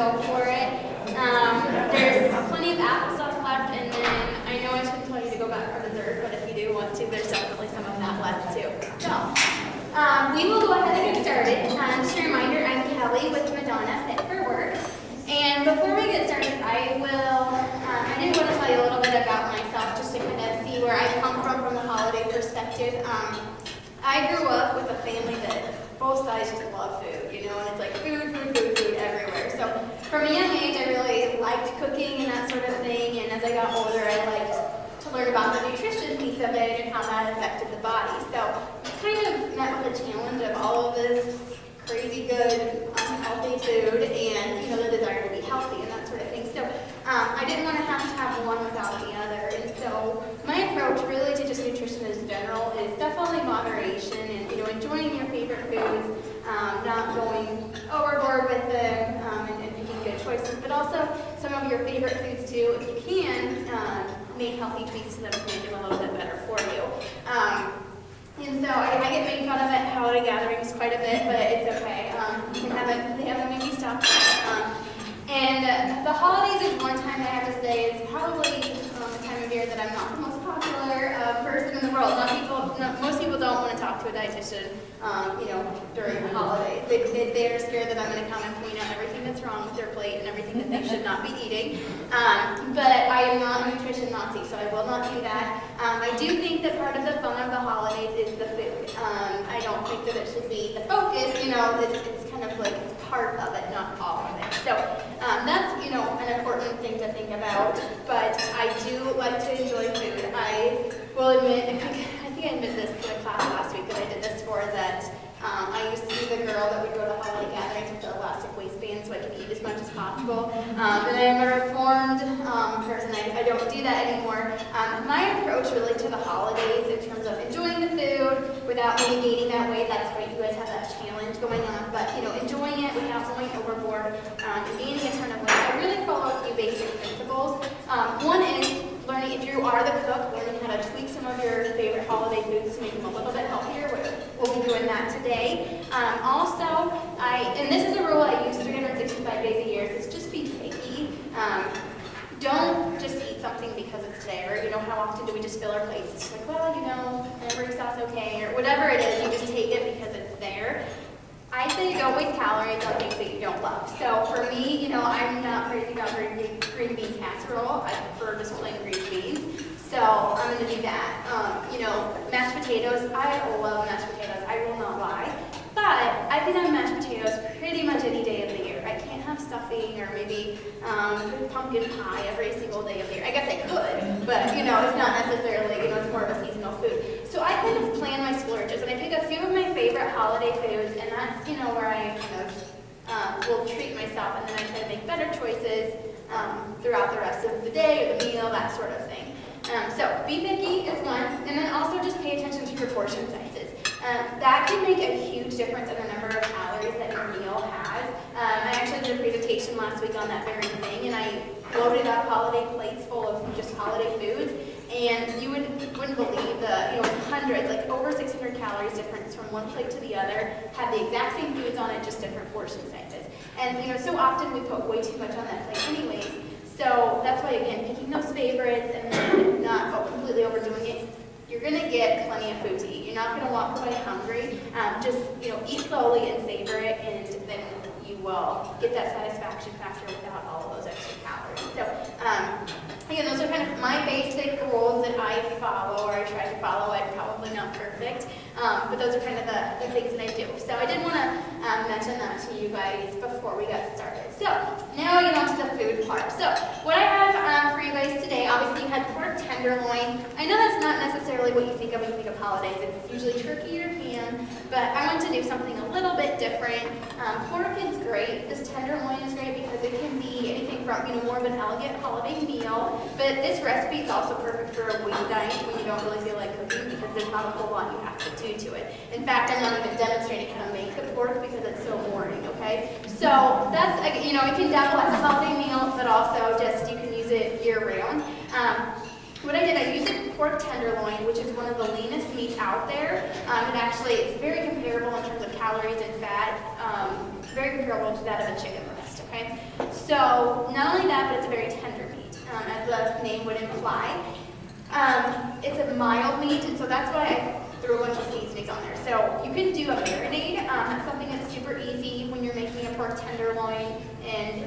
go for it. There's plenty of applesauce left, and then I know I shouldn't tell you to go back for dessert, but if you do want to, there's definitely some of that left too. So, we will go ahead and get started. Just a reminder, I'm Kelli with Madonna Fit for Work. And before we get started, I did want to tell you a little bit about myself, just to kind of see where I come from the holiday perspective. I grew up with a family that both sides just love food, you know, and it's like food everywhere. So from a young age, I really liked cooking and that sort of thing, and as I got older, I liked to learn about the nutrition piece of it and how that affected the body. So I kind of met with the challenge of all of this crazy good, unhealthy food and, you know, the desire to be healthy and that sort of thing. So I didn't want to have one without the other. And so my approach really to just nutrition in general is definitely moderation and, you know, enjoying your favorite foods, not going overboard with them and making good choices, but also some of your favorite foods too, if you can, make healthy tweaks to them to make them a little bit better for you. And so I get made fun of at holiday gatherings quite a bit, but it's okay. They haven't made me stop. And the holidays is one time I have to say is probably the time of year that I'm not the most popular person in the world. Most people don't want to talk to a dietitian, you know, during the holidays. They're scared that I'm going to come and point out everything that's wrong with their plate and everything that they should not be eating. But I am not a nutrition Nazi, so I will not do that. I do think that part of the fun of the holidays is the food. I don't think that it should be the focus, you know, it's kind of like it's part of it, not all of it. So that's, you know, an important thing to think about, but I do like to enjoy food. I will admit, I think I admitted this to the class last week that I did this for, that I used to be the girl that would go to holiday gatherings with the elastic waistband so I could eat as much as possible. And I'm a reformed person. I don't do that anymore. My approach really to the holidays in terms of enjoying the food without maybe gaining that weight, that's great, you guys have that challenge going on, but you know, enjoying it without going overboard and gaining a ton of weight. I really follow a few basic principles. One is learning, if you are the cook, learning how to tweak some of your favorite holiday foods to make them a little bit healthier. We'll be doing that today. Also, and this is a rule I use 365 days a year, is just be picky. Don't just eat something because it's there. You know, how often do we just fill our plates? It's like, well, you know, cranberry sauce okay, or whatever it is, you just take it because it's there. I say don't waste calories on things that you don't love. So for me, you know, I'm not crazy about green bean casserole. I prefer just plain green beans. So I'm going to do that. You know, mashed potatoes, I love mashed potatoes. I will not lie. But I can have mashed potatoes pretty much any day of the year. I can't have stuffing or maybe pumpkin pie every single day of the year. I guess I could, but you know, it's not necessarily, you know, it's more of a seasonal food. So I kind of plan my splurges, and I pick a few of my favorite holiday foods, and that's, you know, where I kind of will treat myself, and then I try to make better choices throughout the rest of the day or the meal, that sort of thing. So be picky is one, and then also just pay attention to your portion sizes. That can make a huge difference in the number of calories that your meal has. I actually did a presentation last week on that very thing, and I loaded up holiday plates full of just holiday foods, and you wouldn't believe the, you know, it's hundreds, like over 600 calories difference from one plate to the other, have the exact same foods on it, just different portion sizes. And you know, so often we put way too much on that plate anyways. So that's why, again, picking those favorites and then not completely overdoing it. You're going to get plenty of food to eat. You're not going to walk away hungry. Just, you know, eat slowly and savor it, and then you will get that satisfaction factor without all of those extra calories. So, again, those are kind of my basic rules that I follow, or I try to follow. I'm probably not perfect, but those are kind of the things that I do. So I did want to mention that to you guys before we got started. So now we get on to the food part. So what I have for you guys today, obviously you had pork tenderloin. I know that's not necessarily what you think of when you think of holidays. It's usually turkey or ham, but I want to do something a little bit different. Pork is great. This tenderloin is great because it can be anything from, you know, more of an elegant holiday meal, but this recipe is also perfect for a week night when you don't really feel like cooking because there's not a whole lot you have to do to it. In fact, I'm not even demonstrating how to make the pork because it's so boring, okay? So that's, you know, it can double as a holiday meal, but also just you can use it year round. What I did, I used it pork tenderloin, which is one of the leanest meats out there. It's very comparable in terms of calories and fat, very comparable to that of a chicken breast, okay? So not only that, but it's a very tender meat, as the name would imply. It's a mild meat, and so that's why I threw a bunch of seasonings on there. So you can do a marinade. That's something that's super easy when you're making a pork tenderloin, and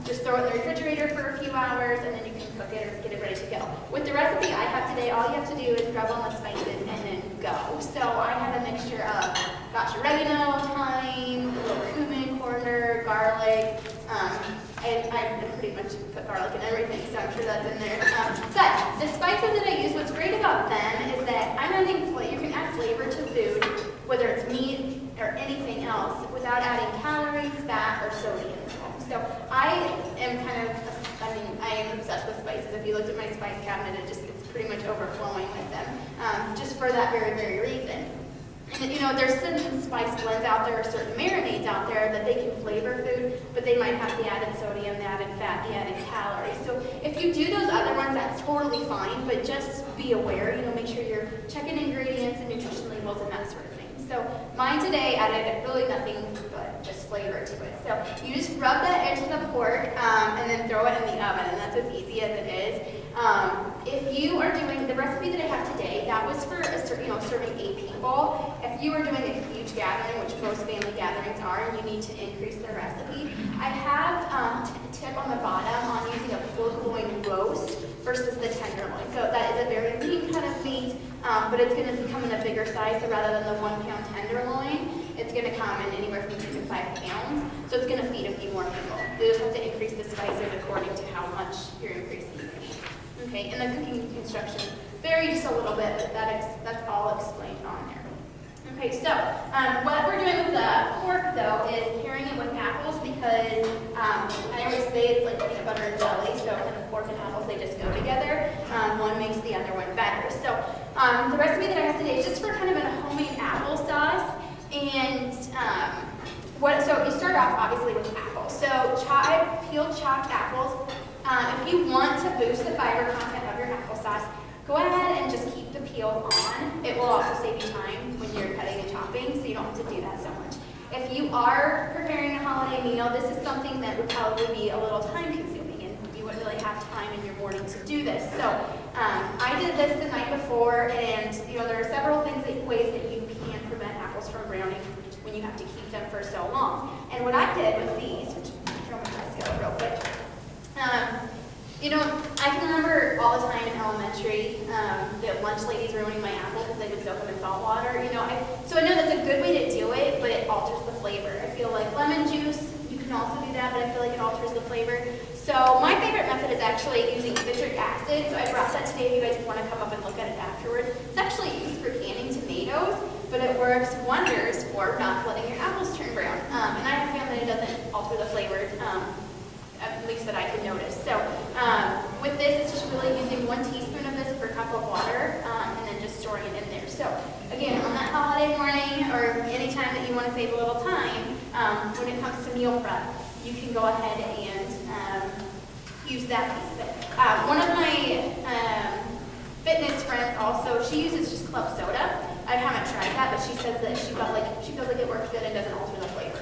just throw it in the refrigerator for a few hours, and then you can cook it or get it ready to go. With the recipe I have today, all you have to do is rub on the spices and then go. So I have a mixture of oregano, thyme, a little cumin, coriander, garlic. I pretty much put garlic in everything, so I'm sure that's in there. But the spices that I use, what's great about them is that I'm adding you can add flavor to food, whether it's meat or anything else, without adding calories, fat, or sodium. So I am obsessed with spices. If you looked at my spice cabinet, it's pretty much overflowing with them, just for that very, very reason. And there's certain spice blends out there, or certain marinades out there that they can flavor food, but they might have the added sodium, the added fat, the added calories. So if you do those other ones, that's totally fine, but just be aware, make sure you're checking ingredients and nutrition labels and that sort of thing. So mine today added really nothing but just flavor to it. So you just rub that into the pork and then throw it in the oven, and that's as easy as it is. If you are doing the recipe that I have today, that was for serving 8 people. If you are doing a huge gathering, which most family gatherings are, and you need to increase the recipe, I have a tip on the bottom on using a pork loin roast versus the tenderloin. So that is a very lean cut of meat, but it's going to come in a bigger size. So rather than the 1 pound tenderloin, it's going to come in anywhere from 2 to 5 pounds. So it's going to feed a few more people. You just have to increase the spices according to how much you're increasing your meat. Okay, and the cooking instructions vary just a little bit, but that's all explained on there. Okay, so what we're doing with the pork, though, is pairing it with apples because I always say it's like peanut butter and jelly, so kind of pork and apples, they just go together. One makes the other one better. So the recipe that I have today is just for kind of a homemade applesauce, and so you start off, obviously, with apples. So peeled chopped apples. If you want to boost the fiber content of your applesauce, go ahead and just keep the peel on. It will also save you time when you're cutting and chopping, so you don't have to do that so much. If you are preparing a holiday meal, this is something that would probably be a little time consuming, and you wouldn't really have time in your morning to do this. So I did this the night before, and there are several ways that you can prevent apples from browning when you have to keep them for so long. And what I did with these, which I'm going to scale real quick. I can remember all the time in elementary, the lunch ladies ruining my apple because they would soak them in salt water. So I know that's a good way to do it, but it alters the flavor. I feel like lemon juice, you can also do that, but I feel like it alters the flavor. So my favorite method is actually using citric acid. So I brought that today if you guys want to come up and look at it afterwards. It's actually used for canning tomatoes, but it works wonders for not letting your apples turn brown. And I have found that it doesn't alter the flavor. At least that I could notice. So with this, it's just really using 1 teaspoon of this per cup of water, and then just storing it in there. So again, on that holiday morning, or any time that you want to save a little time, when it comes to meal prep, you can go ahead and use that piece of it. One of my fitness friends also, she uses just club soda. I haven't tried that, but she says that she feels like it works good and doesn't alter the flavor.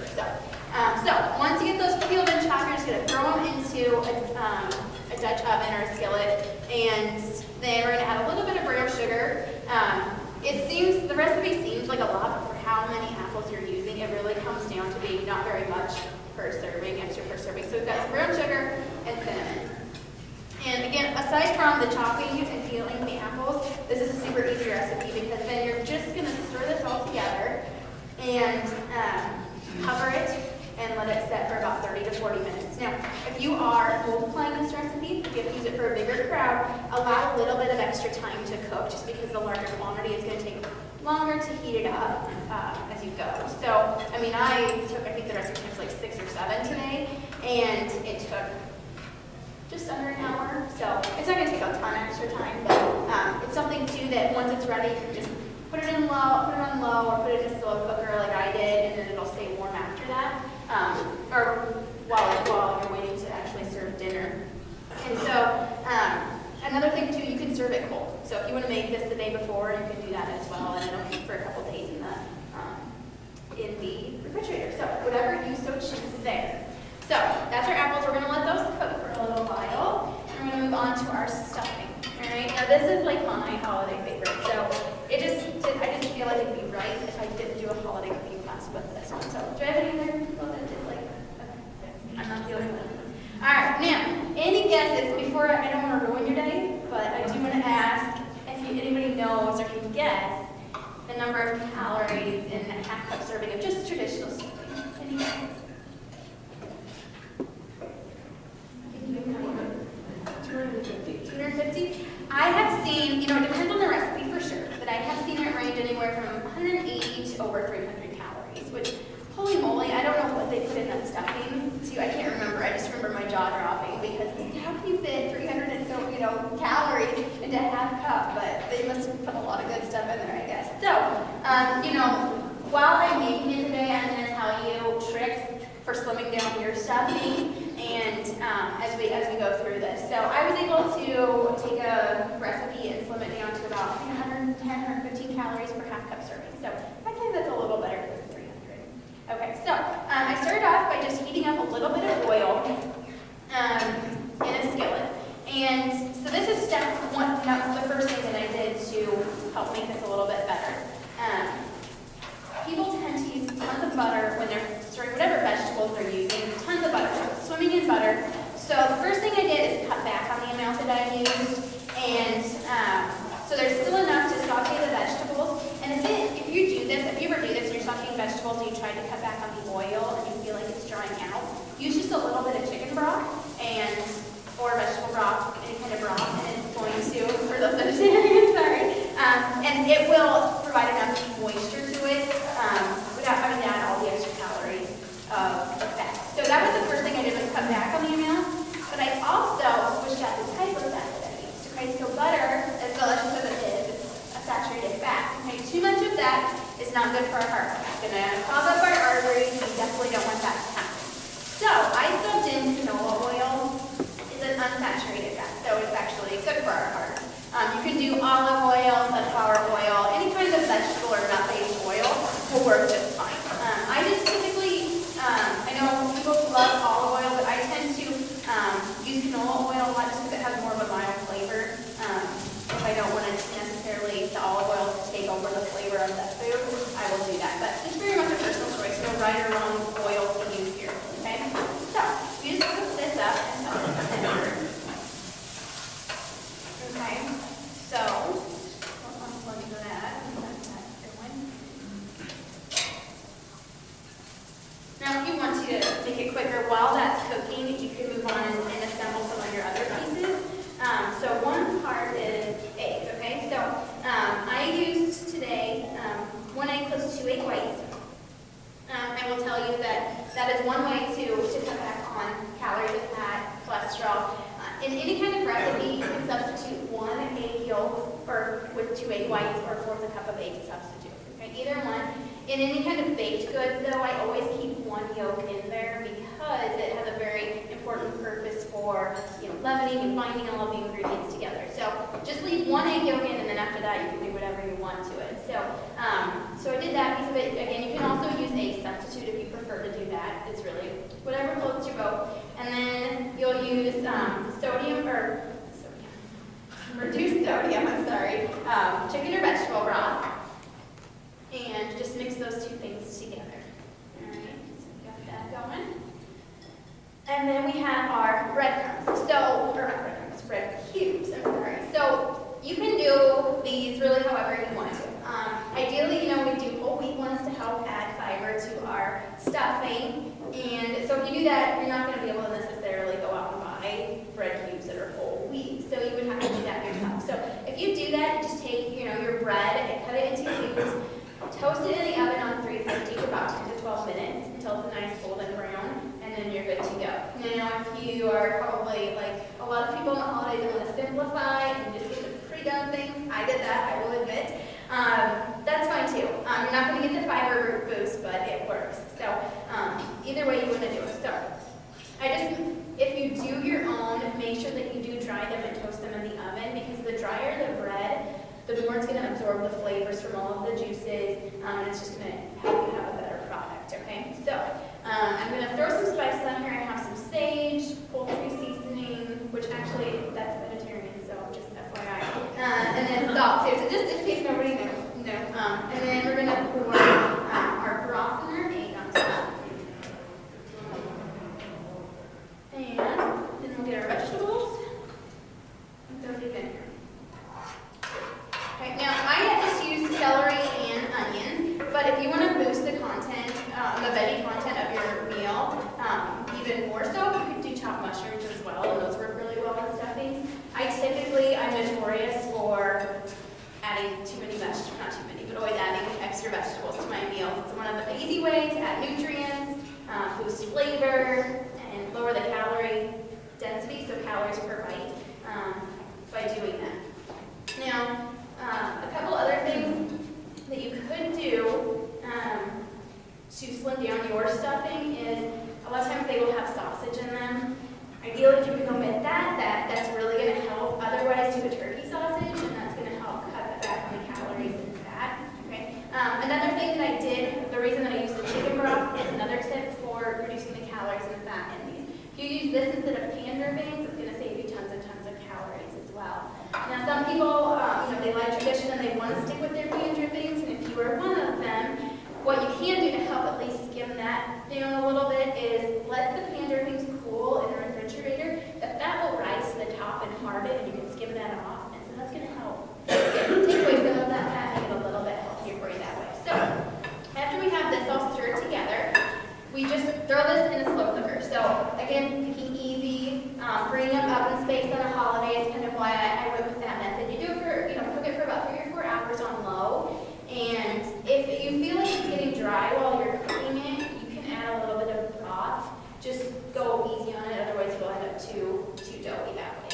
So once you get those peeled and chopped, you're just going to throw them into a Dutch oven or a skillet, and then we're going to add a little bit of brown sugar. The recipe seems like a lot, but for how many apples you're using, it really comes down to being not very much per serving, extra per serving. So we've got some brown sugar and cinnamon. And again, aside from the chopping and peeling the apples, this is a super easy recipe because then you're just going to stir this all together and cover it and let it set for about 30 to 40 minutes. Now, if you are multiplying this recipe, if you have to use it for a bigger crowd, allow a little bit of extra time to cook just because the larger quantity is going to take longer to heat it up as you go. So, I think the recipe was like 6 or 7 today, and it took just under an hour. So it's not going to take a ton of extra time, but it's something too that once it's ready, you can just put it on low, or put it in a slow cooker like I did, and then it'll stay warm after that, or while you're waiting to actually serve dinner. And so another thing too, you can serve it cold. So if you want to make this the day before, you can do that as well, and it'll keep for a couple days in the refrigerator. So whatever you so choose there. So that's our apples. We're going to let those cook for a little while. And we're going to move on to our stuffing. All right. Now this is like my holiday favorite. So I didn't feel like it'd be right if I didn't do a holiday cooking class with this one. So do I have any other people that just like? Okay, I'm not the only one. All right. Now, any guesses before? I don't want to ruin your day, but I do want to ask if anybody knows or can guess the number of calories in a half cup serving of just traditional stuffing. Any guesses? 250. I have seen, it depends on the recipe for sure, but I have seen it range anywhere from 180 to over 300 calories, which, holy moly, I don't know what they put in that stuffing. I can't remember. I just remember my jaw dropping because how can you fit 300 and so, calories into a half cup? But they must have put a lot of good stuff in there, I guess. So, while I'm making it today, I'm going to tell you tricks for slimming down your stuffing, and as we go through this. So I was able to take a recipe and slim it down to about 110, 115 calories per half cup serving. So I'd say that's a little better than 300. Okay, so I started off by just heating up a little bit of oil in a skillet. And so this is step one, the first thing that I did to help make this a little bit better. People tend to use tons of butter when they're stirring whatever vegetables they're using, tons of butter, so swimming in butter. So the first thing I did is cut back on the amount that I used, and so there's still enough to saute the vegetables. And if you ever do this, and you're sauteing vegetables and you try to cut back on the oil and you feel like it's drying out, use just a little bit of chicken broth or vegetable broth, any kind of broth, and it's going to, for the vegetarian, sorry, and it will provide enough moisture to it without having to add all the extra calories of fat. So that was the first thing I did, was cut back on the amount, but I also switched out the type of fat that I used. Okay, so butter, as delicious as it is, it's a saturated fat. Okay, too much of that is not good for our heart. It's going to clog up our arteries, and we definitely don't want that to happen. So I subbed in canola oil. It's an unsaturated fat, so it's actually good for our heart. You can do olive oil, sunflower oil, any kind of vegetable or nut-based oil will work just fine. I just typically, I know people love olive oil, but I tend to use canola oil a lot just because it has more of a mild flavor. If I don't want it necessarily the olive oil to take over the flavor of the food, I will do that. But it's very much a personal choice, no right or wrong oil to use here. Okay? So you just cook this up and tell it okay, so unplug that. Now, if you want to make it quicker while that's cooking, you can move on and assemble some of your other pieces. So one part is eggs. Okay, so I used today 1 egg plus 2 egg whites. I will tell you that is one way to cut back on calories of fat, cholesterol. In any kind of recipe, you can substitute 1 egg yolk or with 2 egg whites, or 1/4 cup of eggs substitute. Okay, either one. In any kind of baked goods, though, I always keep 1 yolk in there because it has a very important purpose for leavening and binding all of the ingredients together. So just leave 1 egg yolk in, and then after that, you can do whatever you want to it. So so I did that piece of it. Again, you can also use a substitute if you prefer to do that. It's really whatever floats your boat. And then you'll use reduced sodium, chicken or vegetable broth, and just mix those two things together. All right, so we got that going. And then we have our breadcrumbs. Bread cubes, I'm sorry. So you can do these really however you want to. Ideally, we do whole wheat ones to help add fiber to our stuffing. And so if you do that, you're not going to be able to necessarily go out and buy bread cubes that are whole wheat. So you would have to do that yourself. So if you do that, just take your bread and cut it into cubes, toast it in the oven on 350 for about 10 to 12 minutes until it's a nice golden brown, and then you're good to go. Now, if you are probably like a lot of people in the holidays that want to simplify and just get the pre-done things, I did that, I will admit. absorb the flavors from all of the juices, and it's just going to help you have a better product, okay? So I'm going to throw some spices on here. I have some sage, poultry seasoning, which actually, that's vegetarian, so just FYI. And then salt too, so just in case nobody knows. And then we're going to pour our broth and our egg on top. And then we'll get our vegetables and throw these in here. Okay, now I just use celery and onions, but if you want to boost the content, the veggie content of your meal, even more so, you could do chopped mushrooms as well, and those work really well in stuffings. I'm notorious for adding too many vegetables, not too many, but always adding extra vegetables to my meals. It's one of the easy ways to add nutrients, boost flavor, and lower the calorie density, so calories per bite, by doing that. Now, a couple other things that you could do to slim down your stuffing is, a lot of times they will have sausage in them. Ideally, if you can omit that's really going to help. Otherwise, do a turkey sausage, and that's going to help cut back on the calories and fat. Okay. Another thing that I did, the reason that I use the chicken broth is another tip for reducing the calories and fat in these. If you use this instead of pan drippings, it's going to save you tons and tons of calories as well. Now, some people, they like tradition and they want to stick with their pan drippings, and if you are one of them, what you can do to help at least skim that down a little bit is let the pan drippings cool in the refrigerator. The fat will rise to the top and harden, and you can skim that off, and so that's going to help take away some of that fat and make it a little bit healthier for you that way. So, after we have this all stirred together, we just throw this in a slow cooker. So, again, picking easy, freeing up oven space on the holidays, kind of why I went with that method. You do it for, cook it for about 3 or 4 hours on low. And if you feel like it's getting dry while you're cooking it, you can add a little bit of broth. Just go easy on it, otherwise you'll end up too doughy that way.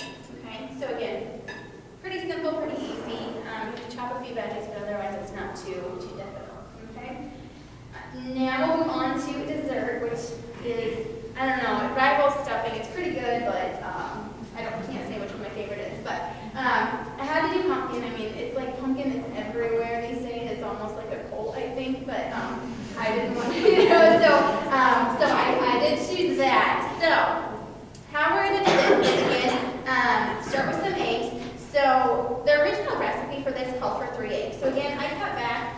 Okay, so again, pretty simple, pretty easy. You can chop a few veggies, but otherwise it's not too difficult. Okay. Now we'll move on to dessert, which is, I don't know, it rivals stuffing. It's pretty good, but can't say which one my favorite is. But I had to do pumpkin. I mean, it's like pumpkin is everywhere these days. It's almost like a cult, I think. But I didn't want to, so I did choose that. So how we're going to do this is, again, start with some eggs. So the original recipe for this called for 3 eggs. So again, I cut back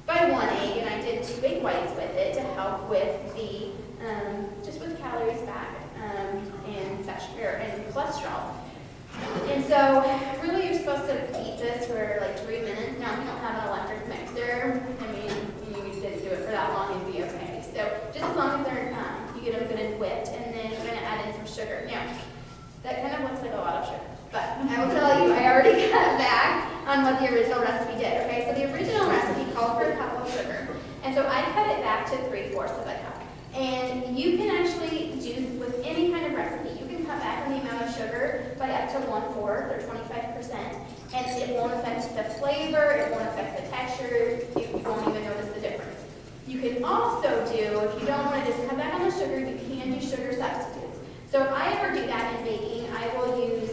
by 1 egg, and I did 2 egg whites with it to help with the, just with calories back and cholesterol. And so really you're supposed to eat this for like 3 minutes. Now if you don't have an electric mixer, I mean, you didn't do it for that long, it'd be okay. So just as long as they're, you get them good and whipped, and then you're going to add in some sugar. Now, that kind of looks like a lot of sugar, but I will tell you, I already cut back on what the original recipe did. Okay, so the original recipe called for a cup of sugar, and so I cut it back to 3/4 of a cup. And you can actually do with any kind of recipe, you can cut back on the amount of sugar by up to 1/4 or 25%, and it won't affect the flavor, it won't affect the texture, you won't even notice the difference. You can also do, if you don't want to just cut back on the sugar, you can do sugar substitutes. So if I ever do that in baking, I will use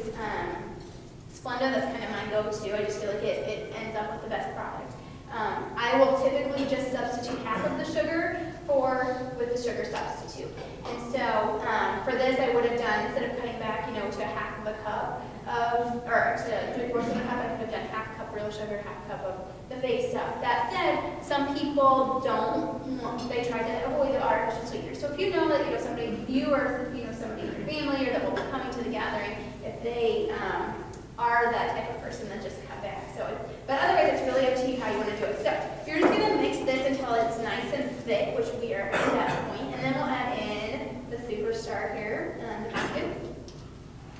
Splenda. That's kind of my go-to. I just feel like it ends up with the best product. I will typically just substitute half of the sugar with the sugar substitute. And so for this, I would have done, instead of cutting back, to half of a cup or to 3/4 of a cup, I could have done half a cup real sugar, half a cup of the fake stuff. That said, some people they try to avoid the artificial sweetener. So if you know that somebody, you or somebody in your family or that will be coming to the gathering, if they are that type of person, then just cut back. But otherwise, it's really up to you how you want to do it. So you're just going to mix this until it's nice and thick, which we are at that point, and then we'll add in the superstar here, the pumpkin.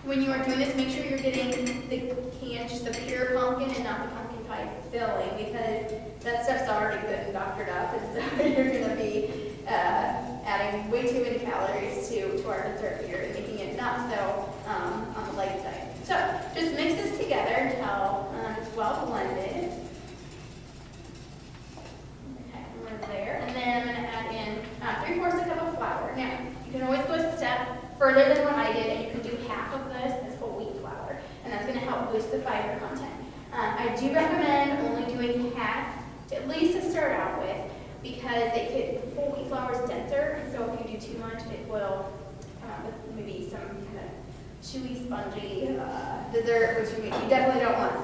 When you are doing this, make sure you're getting the can, just the pure pumpkin, and not the pumpkin pie filling, because that stuff's already good and doctored up, and so you're going to be adding way too many calories to our dessert here and making it not so on the light side. So just mix this together until it's well blended. Okay, we're there. And then I'm going to add in 3/4 a cup of flour. Now, you can always go a step further than what I did, and you can do half of this whole wheat flour, and that's going to help boost the fiber content. I do recommend only doing at least to start out with, because whole wheat flour is denser, and so if you do too much, it will maybe some kind of chewy, spongy dessert, which you definitely don't want.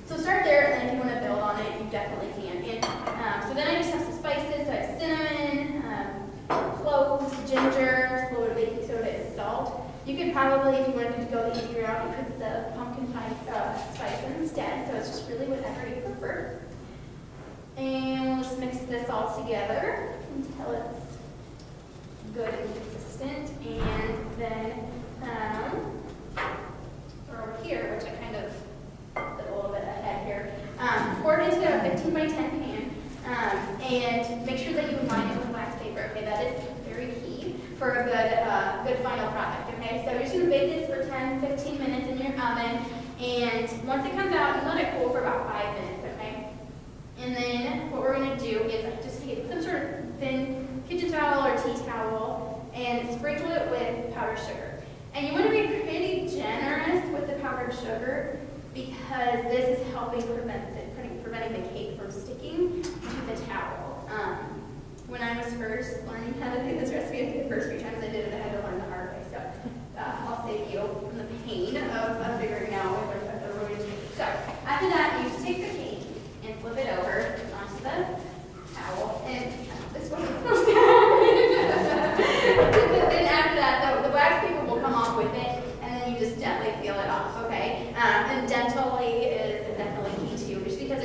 So start there, and then if you want to build on it, you definitely can. And so then I just have some spices. So I have cinnamon, cloves, ginger, a little bit of baking soda, and salt. You could probably, if you wanted to go the easier route, you could put the pumpkin pie spice instead. So it's just really whatever you prefer. And we'll just mix this all together until it's good and consistent. And then over here, which I kind of put a little bit ahead here, pour it into a 15 by 10 pan, and make sure that you line it with wax paper. Okay, that is very key for a good final product. Okay, so you're just gonna bake this for 10-15 minutes in your oven, and once it comes out, you let it cool for about 5 minutes. Okay, and then what we're gonna do is just take some sort of thin kitchen towel or tea towel and sprinkle it with powdered sugar. And you want to be pretty generous with the powdered sugar, because this is helping preventing the cake from sticking to the towel. When I was first learning how to do this recipe, I think the first few times I did it, I had to learn the hard way. So I'll save you from the pain of figuring out what we're going to do. So after that, you just take the cake and flip it over onto the towel. And this one is so sad. Then after that, the wax paper will come off with it, and then you just gently peel it off, okay? And dentally is definitely key too, just because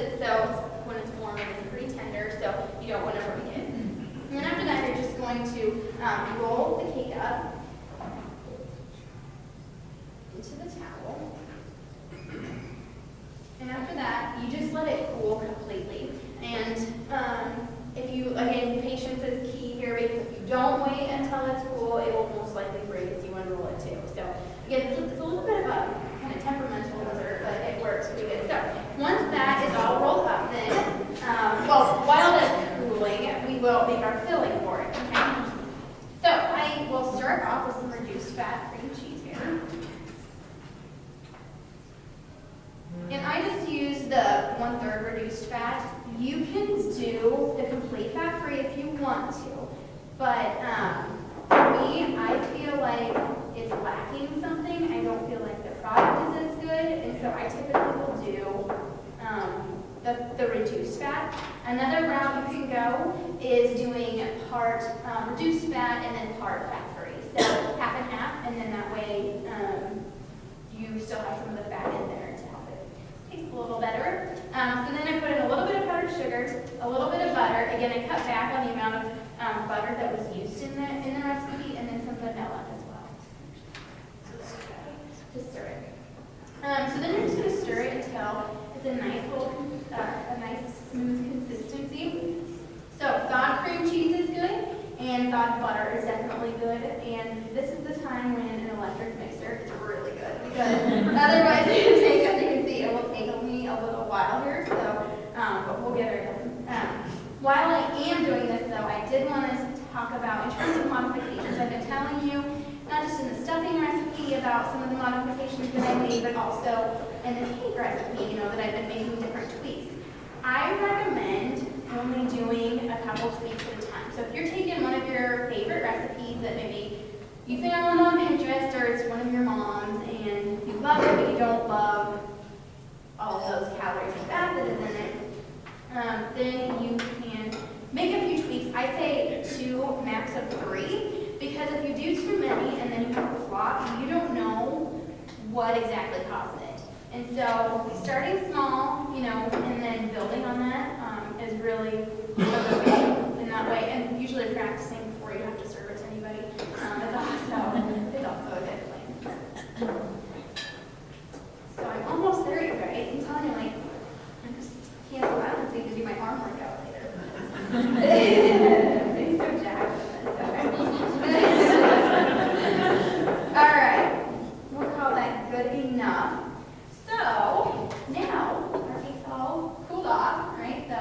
when it's warm, it's pretty tender, so you don't want to break it. And then after that, you're just going to roll the cake up into the towel. And after that, you just let it cool completely. And again, patience is key here, because if you don't wait until it's cool, it will most likely break as you unroll it too. So again, it's a little bit of a kind of temperamental dessert, but it works pretty good. So once that is all rolled up, then, while it's cooling, we will make our filling for it. Okay? So I will start off with some reduced fat cream cheese here. And I just use the 1/3 reduced fat. You can do the complete fat-free if you want to, but for me, I feel like it's lacking something. I don't feel like the product is as good, and so I typically will do the reduced fat. Another route you can go is doing part reduced fat and then part fat-free. So half and half, and then that way you still have some of the fat in there to help it taste a little better. So then I put in a little bit of powdered sugar, a little bit of butter. Again, I cut back on the amount of butter that was used in the recipe, and then some vanilla as well. Just stir it. So then you're just going to stir it until it's a nice smooth consistency. So thawed cream cheese is good, and thawed butter is definitely good. And this is the time when an electric mixer is really good, because otherwise it will take, as you can see, it will take me a little while here. So, but we'll get her done. While I am doing this, though, I did want to talk about, in terms of modifications, I've been telling you, not just in the stuffing recipe about some of the modifications that I made, but also in this cake recipe, that I've been making different tweaks. I recommend only doing a couple tweaks at a time. So if you're taking one of your favorite recipes that maybe you found on Pinterest, or it's one of your mom's, and you love it, but you don't love all of those calories and fat that is in it, then you can make a few tweaks. I say 2, max of 3, because if you do too many and then you have a flop, you don't know what exactly caused it. And so starting small, and then building on that is really a good way in that way. And usually practicing before you have to serve it to anybody is also a good plan. So I'm almost there, you guys. I'm telling you, I just can't go out and think to do my arm workout later. I'm getting so jacked with this. All right, we'll call that good enough. So now our cake's all cooled off, right? So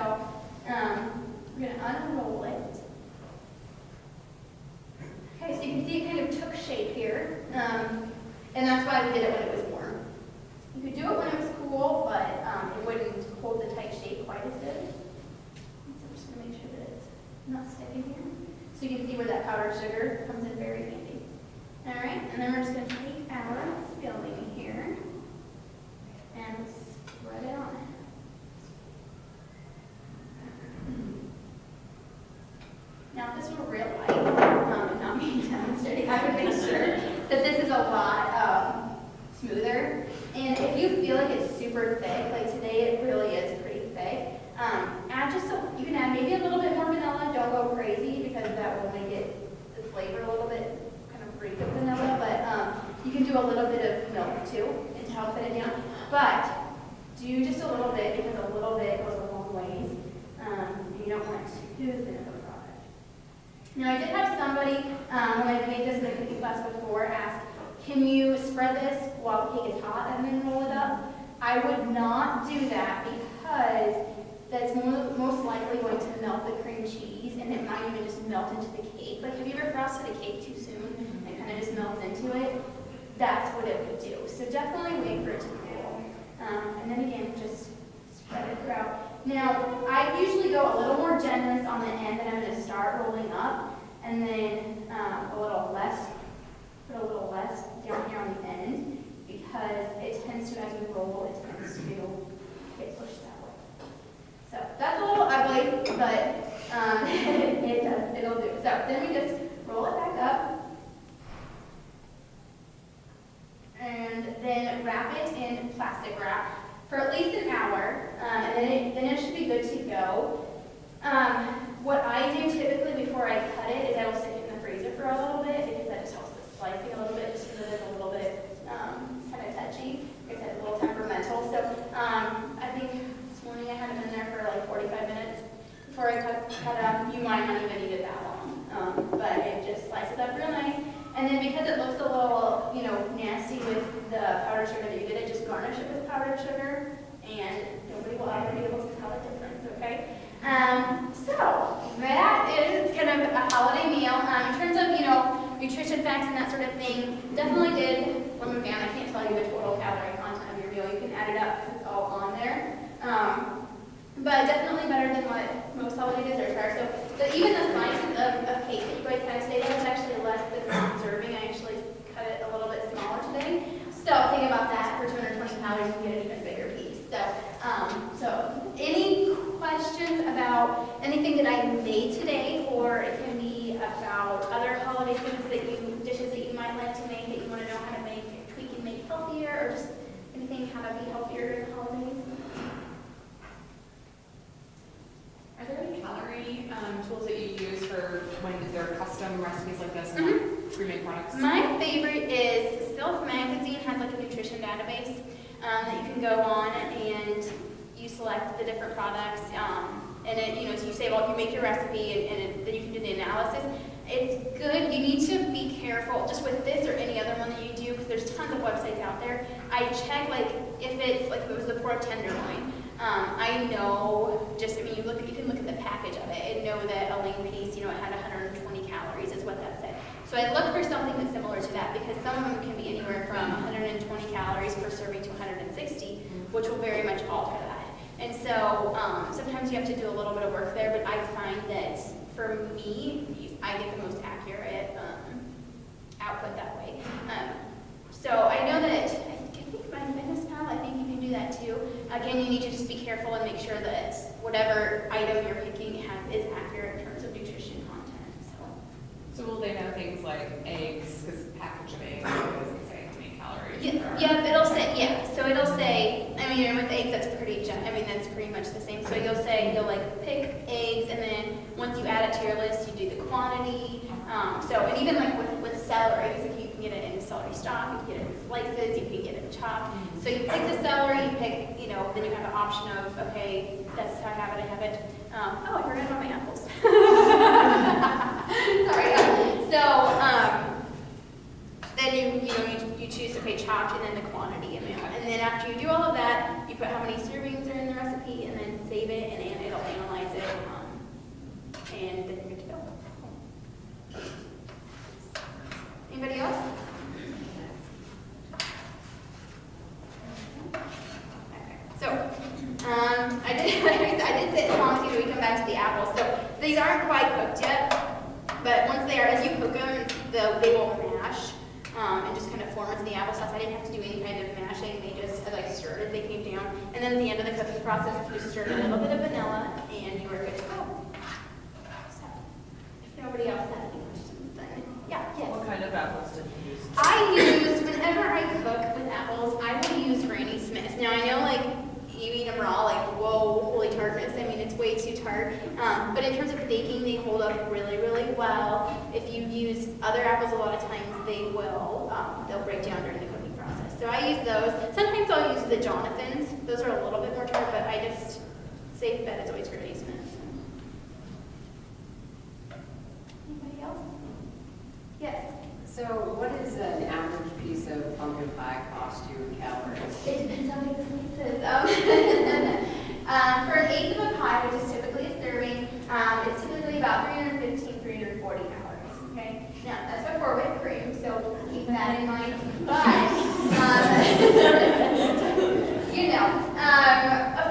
we're gonna unroll it. Okay, so you can see it kind of took shape here, and that's why we did it when it was warm. You could do it when it was cool, but it wouldn't hold the tight shape quite as good. not stick in here. So you can see where that powdered sugar comes in very handy. All right, and then we're just going to take our filling here and spread it on. Now, if this were real life, and not me demonstrating, I would make sure that this is a lot smoother. And if you feel like it's super thick, like today it really is pretty thick, add just you can add maybe a little bit more vanilla. Don't go crazy because that will make it the flavor a little bit kind of break of vanilla. But you can do a little bit of milk too and to help fit it down. But do just a little bit because a little bit goes a long ways. You don't want too thin of a product. Now I did have somebody when I made this in the cooking class before ask, can you spread this while the cake is hot and then roll it up? I would not do that because that's most likely going to melt the cream cheese and it might even just melt into the cake. Like, have you ever frosted a cake too soon and kind of just melts into it? That's what it would do. So definitely wait for it to cool. And then again, just spread it throughout. Now, I usually go a little more generous on the end and I'm going to start rolling up and then a little less down here on the end because it tends to, as we roll, it tends to get pushed that way. So that's a little ugly, but it'll do. So then we just roll it back up and then wrap it in plastic wrap for at least an hour, and then it should be good to go. What I do typically before I cut it is I will stick it in the freezer for a little bit because that just helps the slicing a little bit, just because it is a little bit kind of touchy. Like I said, a little temperamental. So I think this morning I had it in there for like 45 minutes before I cut it up. You might not even need it that long, but it just slices up real nice. And then because it looks a little, nasty with the powdered sugar that you did, just garnish it with powdered sugar, and nobody will ever be able to tell the difference, okay? So that is kind of a holiday meal. In terms of, nutrition facts and that sort of thing, definitely did from a van. I can't tell you the total calorie content of your meal. You can add it up because it's all on there. But definitely better than what most holiday desserts are. So even the slices of cake that you guys had today, that was actually less than one serving. I actually cut it a little bit smaller today. So think about that. For 220 calories, you can get an even bigger piece. So any questions about anything that I made today, or it can be about other holiday foods dishes that you might like to make that you want to know how to make, tweak and make healthier, or just anything how to be healthier during the holidays? Are there any calorie tools that you use for when there are custom recipes like this and not pre-made products? My favorite is Self Magazine has like a nutrition database that you can go on and you select the different products and it, so you say, well, you make your recipe and then you can do the analysis. It's good. You need to be careful just with this or any other one that you do because there's tons of websites out there. I check if it was the pork tenderloin. I know you can look at the package of it and know that a lean piece, it had 120 calories is what that said. So I look for something that's similar to that because some of them can be anywhere from 120 calories per serving to 160, which will very much alter that. And so sometimes you have to do a little bit of work there, but I find that for me, I get the most accurate output that way. So I know that, I think my Fitness Pal, I think you can do that too. Again, you need to just be careful and make sure that whatever item you're picking is accurate in terms of nutrition content. So will they know things like eggs, because package of eggs doesn't say how many calories? Yeah, it'll say, So it'll say, with eggs, that's pretty much the same. So you'll pick eggs, and then once you add it to your list, you do the quantity. And even with celery, because you can get it in celery stock, you can get it in slices, you can get it chopped. So you pick the celery, then you have the option of, okay, that's how I have it. I forgot about my apples. Sorry. Then you choose, okay, chopped, and then the quantity amount. And then after you do all of that, you put how many servings are in the recipe, and then save it, and it'll analyze it, and then you're good to go. Anybody else? So, I did sit long till we come back to the apples. So these aren't quite quite cooked yet, but once they are, as you cook them, they will mash and just kind of form into the applesauce. I didn't have to do any kind of mashing. They just, as I stirred it, they came down. And then at the end of the cooking process, you stirred a little bit of vanilla, and you were good to go. So, if nobody else has any questions, then yeah, yes. What kind of apples did you use? Whenever I cook with apples, I will use Granny Smith. Now, I know, like, you eat them raw, like, whoa, holy tartness. I mean, it's way too tart. But in terms of baking, they hold up really, really well. If you use other apples, a lot of times they'll break down during the cooking process. So I use those. Sometimes I'll use the Jonathans. Those are a little bit more tart, but I just, safe bet is always Granny Smith. Anybody else? Yes? So what is an average piece of pumpkin pie cost you in calories? It depends on what the piece is. For an eighth of a pie, which is typically a serving, it's typically about 315, 340 calories. Okay? Now, that's before whipped cream, so keep that in mind. But,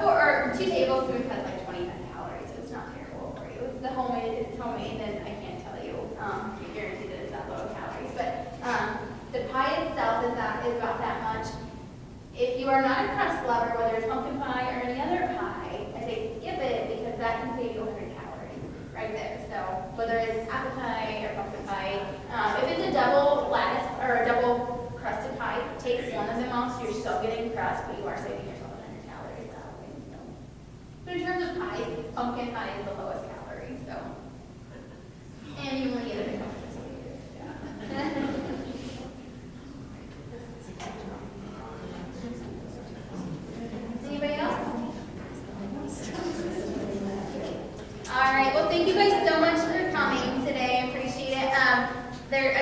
or 2 tablespoons has like 25 calories, so it's not terrible for you. If it's homemade, then I can't tell you. I guarantee that it's not low in calories. But the pie itself is about that much. If you are not a crust lover, whether it's pumpkin pie or any other pie, I say skip it because that can save you 100 calories right there. So whether it's apple pie or pumpkin pie, if it's a double lattice or a double crusted pie, take one of them off so you're still getting crust, but you are saving yourself 100 calories that way. So. But in terms of pies, pumpkin pie is the lowest calorie. So, and you only get it a couple days later. Yeah. Anybody else? All right. Well, thank you guys so much for coming today. I appreciate it. There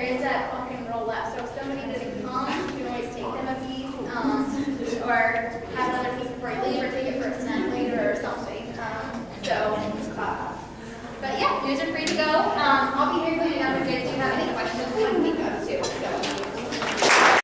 is that pumpkin roll left. So if somebody doesn't come, you can always take them a piece, or have another piece before you leave, or take it for a snack later or something. But yeah, you guys are free to go. I'll be here cleaning up if you guys do have any questions. I can think of too. So.